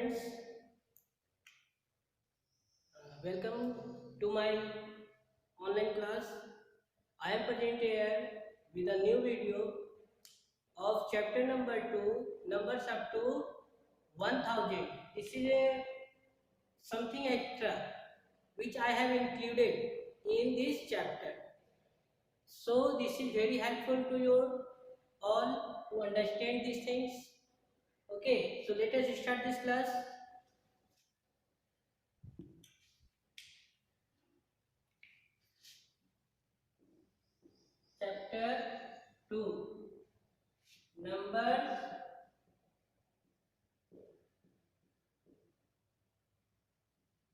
students, welcome to my online class. I am present here with a new video of chapter number 2, numbers up to 1000. This is something extra which I have included in this chapter. So this is very helpful to you all to understand these things. Okay, so let us start this class. Chapter 2, numbers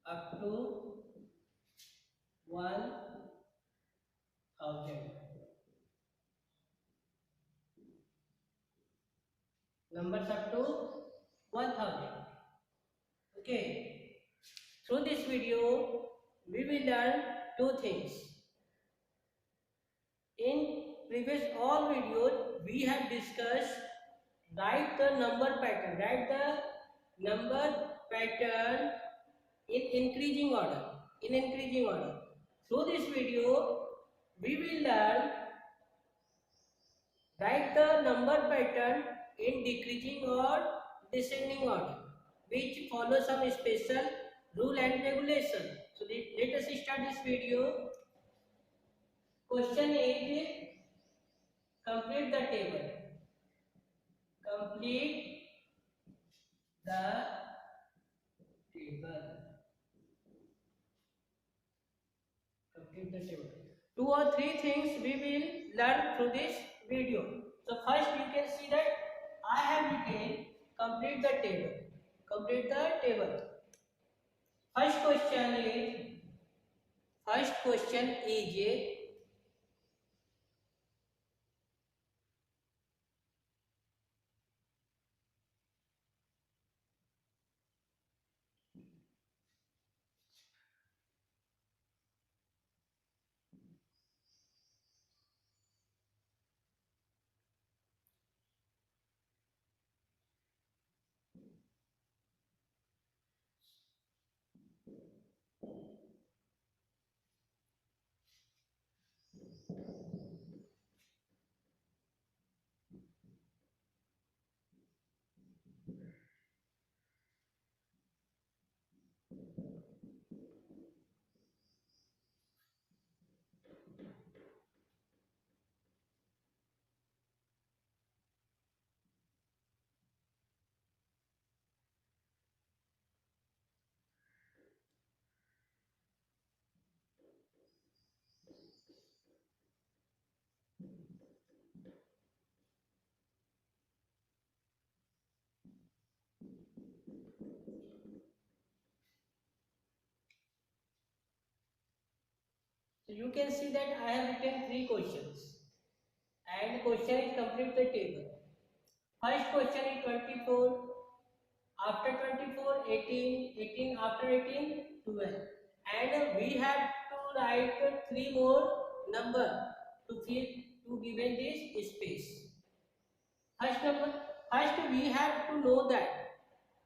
up to 1000. Numbers up to 1000. Okay. Through this video, we will learn two things. In previous all videos, we have discussed write the number pattern. Write the number pattern in increasing order. Through this video, we will learn write the number pattern in decreasing or descending order, which follows some special rule and regulation. So let us start this video. Question is complete the table. Complete the table. Complete the table. Two or three things we will learn through this video. So first you can see that I have written complete the table. Complete the table. First question is so you can see that I have written three questions and question is complete the table. First question is 24, after 24 18, 18 after 18 12, and we have to write three more number to fill to given this space. First we have to know that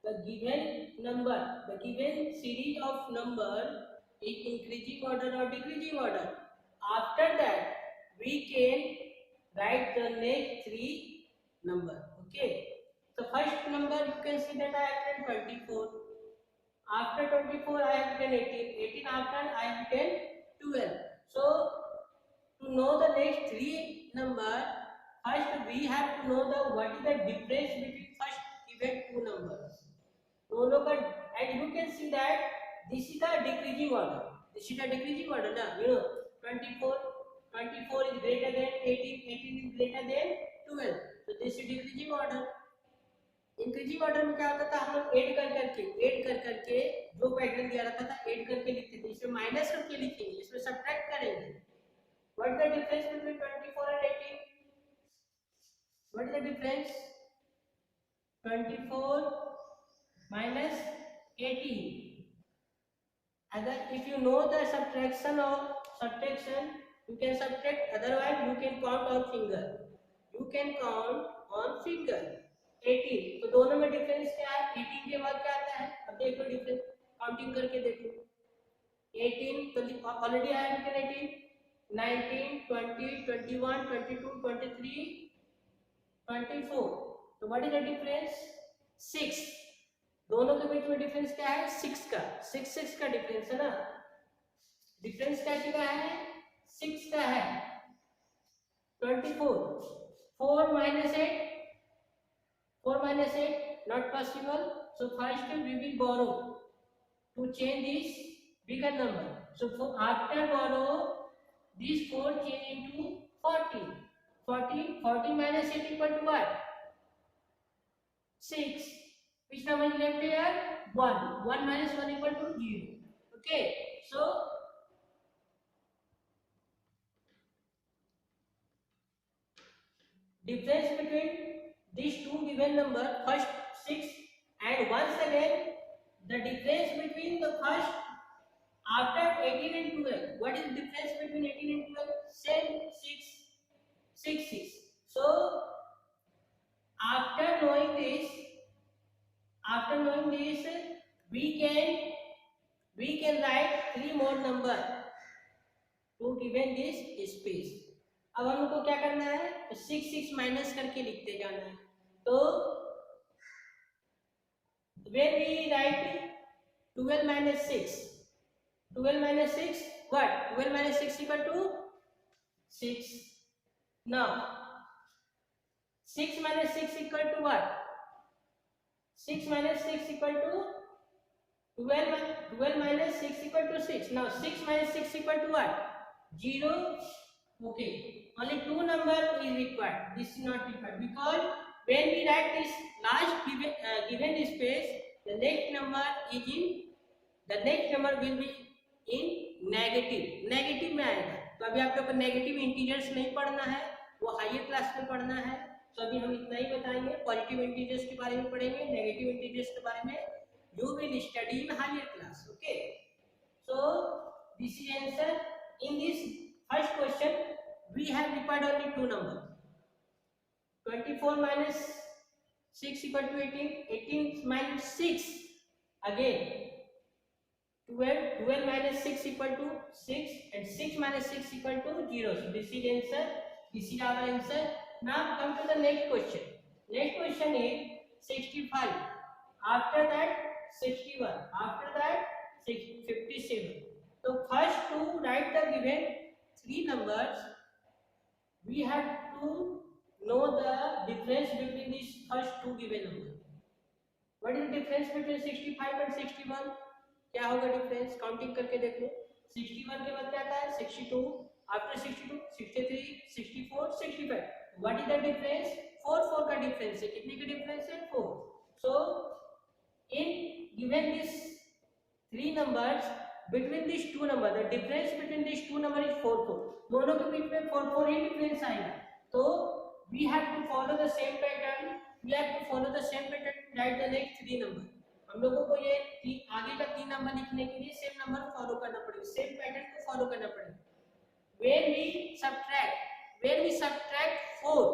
the given number, the given series of number is increasing order or decreasing order. After that, we can write the next three number. Okay. So first number you can see that I have written 24. After 24 I have written 18. 18 after I have written 12. So to know the next three number, first we have to know the what is the difference between first given two numbers. दोनों का, and you can see that this is the decreasing order. This is the decreasing order ना, you know 24 is greater than 18, 18 is greater than 12. So this is decreasing order. Increasing order में क्या होता था, हम लोग add कर करके जो पैटर्न दिया रहता था ऐड करके लिखते थे. इसमें माइनस करके लिखेंगे, इसमें सब्ट्रैक्ट करेंगे. What is the difference between 24 and 18? What is the difference? 24 minus 18. If you know the subtraction, you can subtract. Otherwise, you can count on finger. 18. तो दोनों में डिफरेंस क्या है? 18 के बाद क्या आता क्या है, अब देख लो डिफरेंस, काउंटिंग करके देखो। 18 तो ऑलरेडी आई हैव रिटन 18, 19, 20, 21, 22, 23, 24, तो व्हाट इज द डिफरेंस? 6। दोनों के बीच में डिफरेंस क्या है? 6 का, 6 का डिफरेंस है ना। डिफरेंस क्या का है? 6 का है। 24, 4 minus 8, 4 minus 8 not possible, so first we will borrow to change this bigger number. So for after borrow this 4 change into 40. 40 minus 8 equal to what? 6. Which number is left here? 1. 1 minus 1 equal to 0. Okay, so difference between these two given number, first 6, and once again the difference between the first after 18 and 12. What is the difference between 18 and 12? Same 6, 6, 6. So after knowing this, we can write 3 more number to given this space. अब हमको क्या करना है? 6 6 minus करके लिखते जाना है। तो when we write 12 minus 6, 12 minus 6, what? 12 minus 6 equal to 6. Now 6 minus 6 equal to what? 6 minus 6 equal to 12. 12 minus 6 equal to 6. Now 6 minus 6 equal to what? 0. Okay, only 2 number is required. This is not required because when we write this large given space, the next number will be in negative में आएगा। तो अभी आपके ऊपर negative integers नहीं पढ़ना है, वो हायर क्लास में पढ़ना है। तो अभी हम इतना ही बताएंगे, पॉजिटिव इंटीजर्स के बारे में पढ़ेंगे, नेगेटिव इंटीजर्स के बारे में you will study in higher class. Okay, so this is answer. In this first question we have required only 2 number. 24 minus 6 equal to 18. 18 minus 6 again 12. 12 minus 6 equal to 6 and 6 minus 6 equal to 0. So this is answer. This is our answer. Now come to the next question. Next question is 65. After that 61. After that 57. So first to write the given 3 numbers, we have to know the difference between these first 2 given numbers. What is the difference between 65 and 61? क्या होगा difference? Counting करके देख लो। 61 के बाद क्या आता है? 62, after 62 63, 64, 65. What is the difference? 4 4 का डिफरेंस है। कितने का डिफरेंस है? 4. So in given this 3 numbers, between these 2 number, the difference between these 2 number is 4 4. दोनों के बीच में 4 4 ही डिफरेंस आएगा। तो we have to follow the same pattern. We have to follow the same pattern to write the next 3 number. हम लोगों को ये आगे का 3 नंबर लिखने के लिए सेम नंबर फॉलो करना पड़ेगा, सेम पैटर्न को फॉलो करना पड़ेगा। when we subtract 4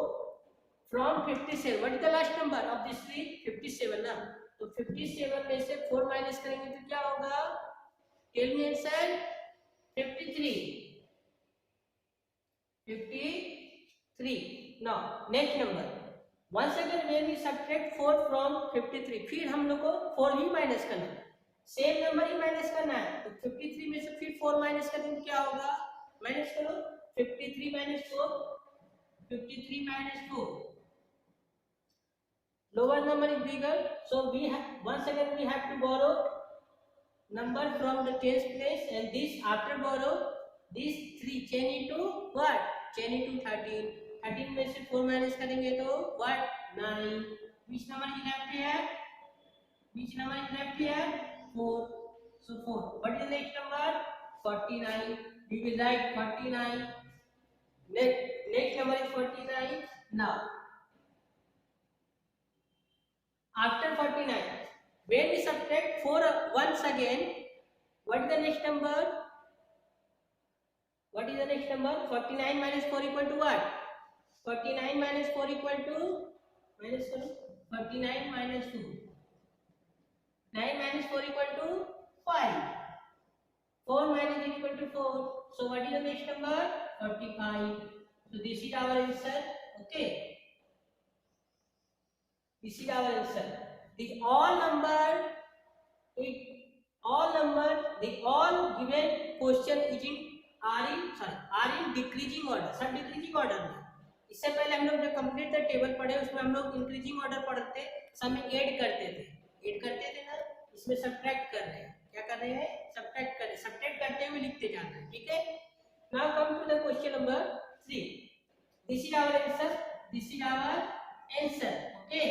from 57, what is the last number of this 3? 57 ना। तो 57 में से 4 माइनस करेंगे तो क्या होगा? Tell me answer. 53. 53. Now next number. Once again when we subtract 4 from 53, फिर हम लोग को 4 ही माइनस करना है, सेम नंबर ही माइनस करना है। तो 53 में से फिर 4 माइनस करेंगे तो क्या होगा? माइनस करो। 53 minus 4. 53 minus 4. Lower number is bigger, so we have once again we have to borrow number from the tens place, and this after borrow this 3 change into what? Change into 13. 13 में से 4 minus करेंगे तो what? 9. Which number is left here? Which number is left here? 4. So 4. What is the next number? 49. We will write 49. Next number is 49. Now after 49, when we subtract 4 once again, what is the next number? What is the next number? 49 minus 4 equal to what? 49 minus 4 equal to minus 49 minus 2. 9 minus 4 equal to 5. 4 minus 8 equal to 4. So what is the next number? 45. So this is our answer. Okay. This is our answer. The all number, the all given question is in decreasing order, सब decreasing order में. इससे पहले हम लोग जो complete the table पढ़े उसमें हम लोग इंक्रीजिंग ऑर्डर पढ़ते, सब में ऐड करते थे ना, इसमें सब्ट्रैक्ट कर रहे हैं. क्या कर रहे हैं? सब्ट्रैक्ट करते हुए लिखते जाना है. ठीक है. Now come to the question number 3. This is our answer. Okay.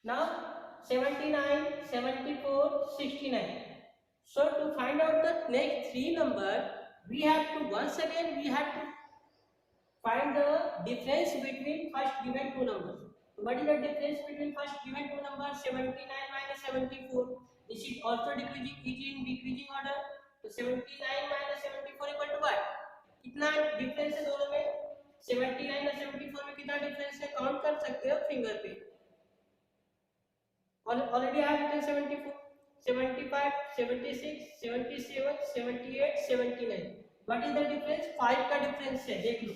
Now 79, 74, 69. So to find out the next three number, we have to find the difference between first given two numbers. So what is the difference between first given two numbers? 79 minus 74. This is also decreasing order. So 79 minus 74 equal to what? कितना difference है दोनों में? 79 और 74 में कितना difference है? Count कर सकते हो फिंगर पे. Already I have written 74, 75, 76, 77, 78, 79. What is the difference? 5 का difference है. देख लो.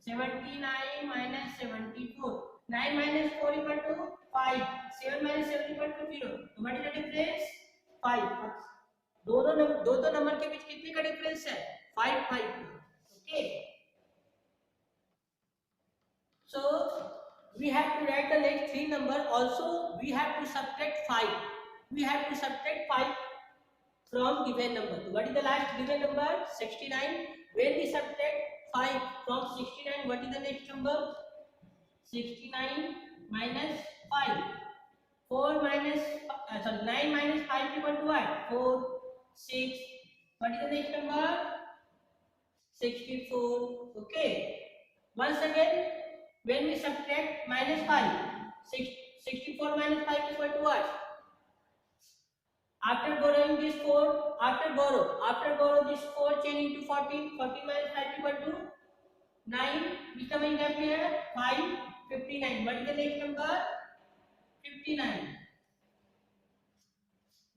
79 minus 74. 9 minus 4 equal to 5. 7 minus 7 equal to 0. So what is the difference? 5. दो नंबर के बीच कितने का difference है? 5. Okay. So we have to write the next three number. Also we have to subtract 5. We have to subtract 5 from given number. So what is the last given number? 69. When we subtract 5 from 69, what is the next number? 69 minus 5. 9 minus 5 equal to what? 4, 6. What is the next number? 64. Okay. Once again, when we subtract minus 5, 64 minus 5 equal to what? After borrowing this 4, after borrow this 4 change into 14, 14 minus 5 equal to 9. Which number is left here? 5, 59. What is the next number? 59.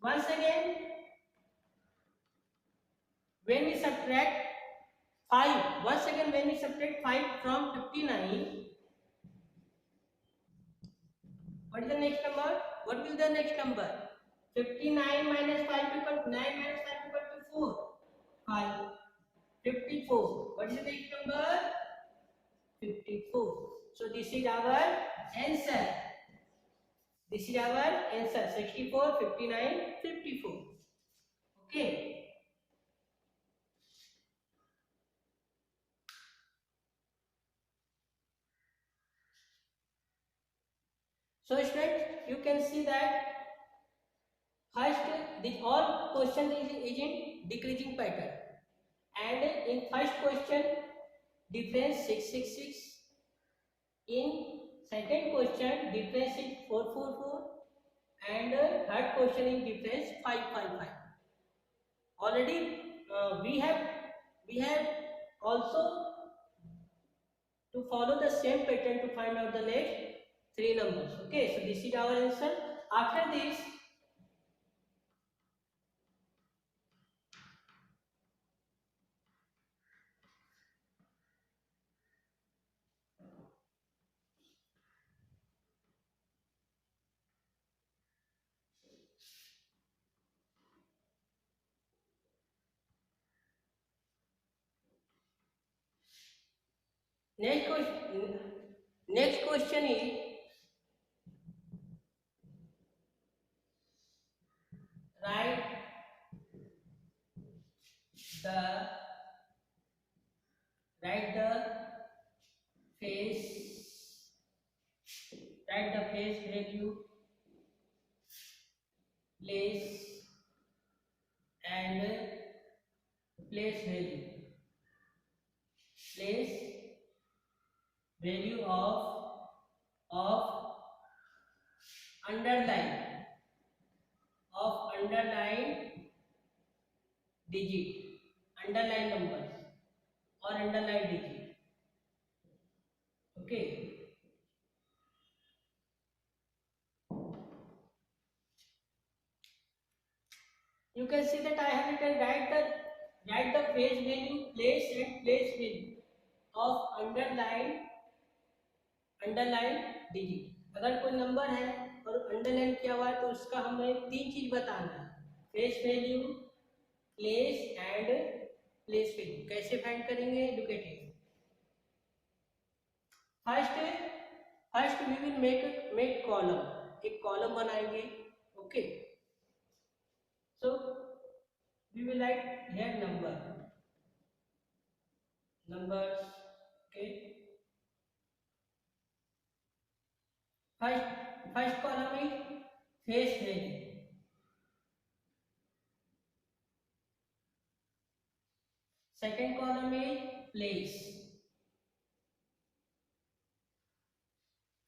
Once again, when we subtract 5, from 59, what is the next number? What will the next number? 59 minus 5 equal to 9 minus 5 equal to 4. 5. 54. What is the next number? 54. So this is our answer. 64, 59, 54. Okay. So students, you can see that first the all question is in decreasing pattern, and in first question difference 666, in second question difference is 444, and third question is difference 555. Already we have also to follow the same pattern to find out the next three numbers. Okay, so this is our answer. After this, next question is write the face value, place and place value of underline digit, underline numbers और underline digit. Okay. You can see that I have written write the face value, place and place value of underline digit. अगर कोई number है और underline किया हुआ है तो उसका हमें तीन चीज बताना है, face value, place and place value. कैसे फाइंड करेंगे? Look at it. First we will make column. एक कॉलम बनाएंगे. Okay. So we will write here numbers. Okay. First column is face value. Second column is place.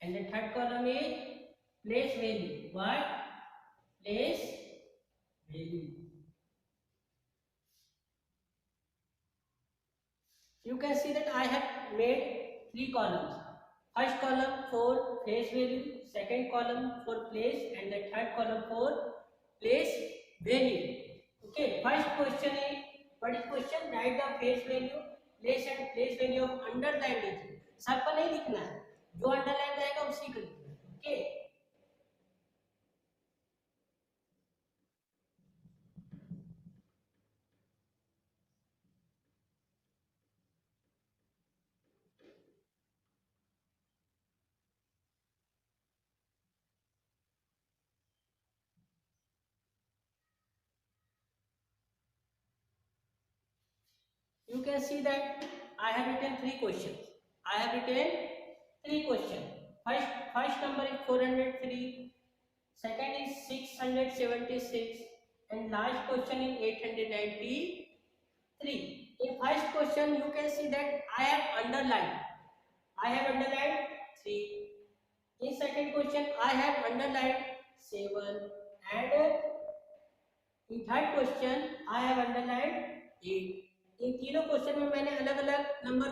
And the third column is place value. What? Place value. You can see that I have made three columns. First column for face value, second column for place, and the third column for place value. Okay, first question is, what is question? Write the face value, place and place value of underlined digit. सबका नहीं लिखना है, जो underline रहेगा उसी को लिखना है. Okay. You can see that I have written three questions. First number is 403, second is 676, and last question is 893. In first question, you can see that I have underlined 3. In second question, I have underlined 7, and in third question, I have underlined 8. इन तीनों question में मैंने अलग अलग number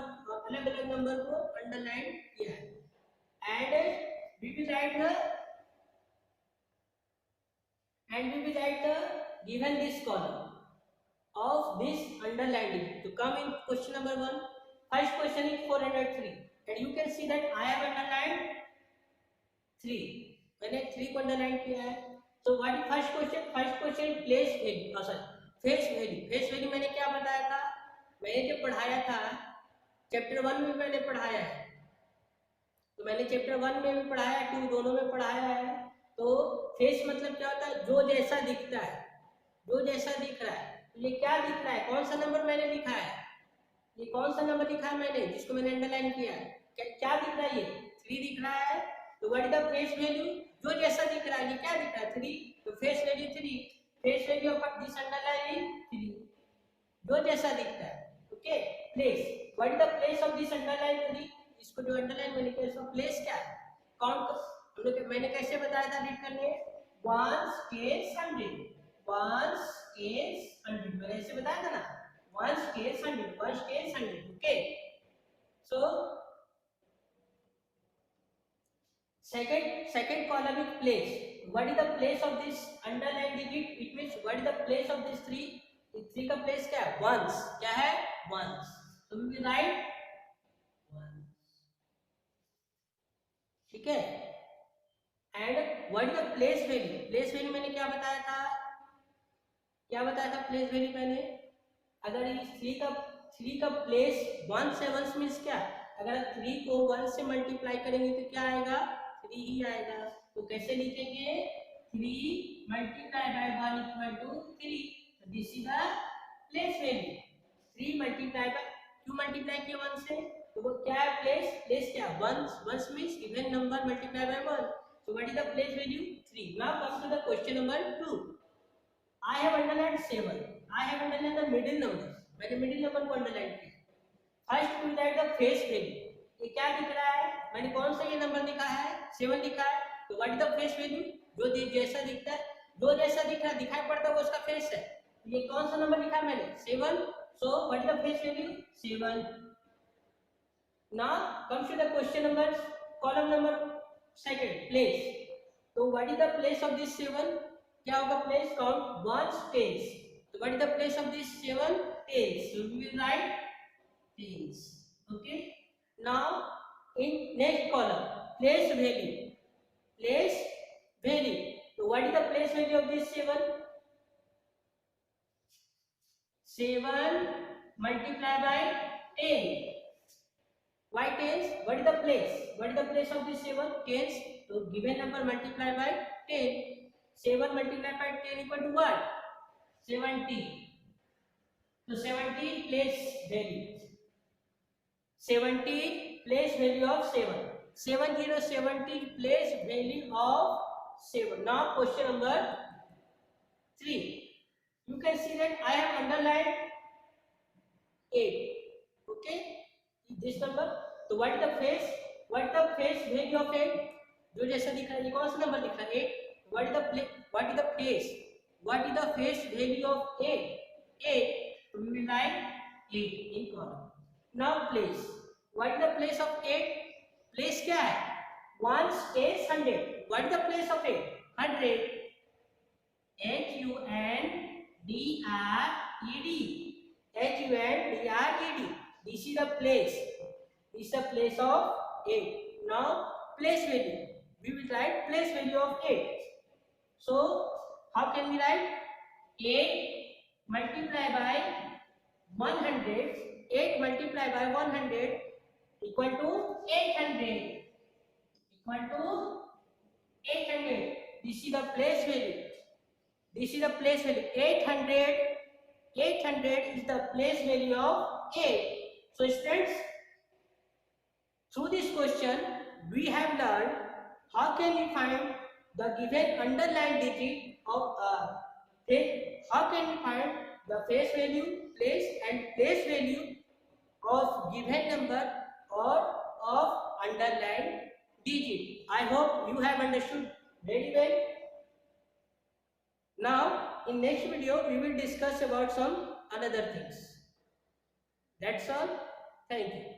को underline किया है. And we will write the given this column of this underline digit to come in question number 1. First question is 403 and you can see that I have underlined 3. मैंने 3 को underline किया है. So what is first question? First question is place value. Face value मैंने क्या बताया था? मैंने जब पढ़ाया था चैप्टर 1 में मैंने पढ़ाया है, तो मैंने चैप्टर 1 में भी पढ़ाया, 2 दोनों में पढ़ाया है. तो फेस मतलब क्या होता है? जो जैसा दिखता है, जो जैसा दिख रहा है. तो ये क्या दिख रहा है? कौन सा नंबर मैंने लिखा है? ये कौन सा नंबर लिखा है मैंने, जिसको मैंने अंडरलाइन किया है? क्या दिख रहा है? ये 3 दिख रहा है. तो what is the face value? जो जैसा दिख रहा है. ये क्या दिख रहा है? 3. तो face value 3. Face value of this underline 3, जो जैसा दिखता है. Okay. Place, what is the place of this underline 3? इसको जो अंडरलाइन मैंने किया इसका प्लेस क्या है? काउंट हम लोग मैंने कैसे बताया था रीड करने? 1 केस 100, 1 केस 100 मैंने ऐसे बताया था ना. 1 case 100, 1 case 100. Okay. So second column is place. What is the place of this underline digit? It means what is the place of this 3? इस 3 का प्लेस क्या है? ones. क्या है? ones. So we will write ones. ठीक है. And what is the place value? Place value मैंने क्या बताया था? place value मैंने, अगर इस 3 का प्लेस 1 से 1 मीन्स क्या? अगर 3 को 1 से मल्टीप्लाई करेंगे तो क्या आएगा? 3 ही आएगा. तो कैसे लिखेंगे? 3 multiplied by 1 equal to 3. So this is the place value. 3 multiplied by, क्यों मल्टीप्लाई किया 1 से? तो वो क्या है? प्लेस क्या? 1 means even number multiply by 1. So what is the place value? 3. Now come to the question number 2. I have underlined 7. I have underlined the middle numbers. मैंने middle number को अंडरलाइन किया. First we write the face value. ये क्या दिख रहा है? मैंने कौन सा ये नंबर लिखा है? 7 लिखा है. तो what is the face value? जो जैसा दिखता है, जो जैसा दिखाई पड़ता है वो उसका फेस है. ये कौन सा नंबर लिखा है मैंने? 7. So what is the face value? 7. Now comes to the question numbers, column number second, place. So what is the place of this 7? क्या होगा place? Count ones, tens. So what is the place of this 7? Tens. So we will write tens. Okay. Now in next column, place value. Place value. So what is the place value of this 7? 7 multiplied by 10. Why tens? What is the place? What is the place of this 7? Tens. So given number multiplied by 10. 7 multiplied by 10 equal to what? 70. So 70 place value. 70 place value of 7. 70 place value of 7. Now question number 3. You can see that I have underlined 8. Okay. This number. तो what is the face? What is the face value of 8? जो जैसा दिख रहा है, ये कौन सा number दिख रहा है? 8. What is the face? What is the face value of 8? 8. So we will write 8 in column. Now place. What is the place of 8? Place क्या है? 1, 10, 100. What is the place of 8? 100. HUNDRED. This is the place. This is the place of 8. Now place value. We will write place value of 8. So how can we write? 8 multiplied by 100. 8 multiplied by 100 equal to 800. Equal to 800. This is the place value. This is the place value. 800. 800 is the place value of 8. So students, through this question we have learned how can we find the given underlined digit of how can we find the face value, place and place value of given number or of underlined digit. I hope you have understood very well. Now in next video we will discuss about some another things. That's all. Thank you.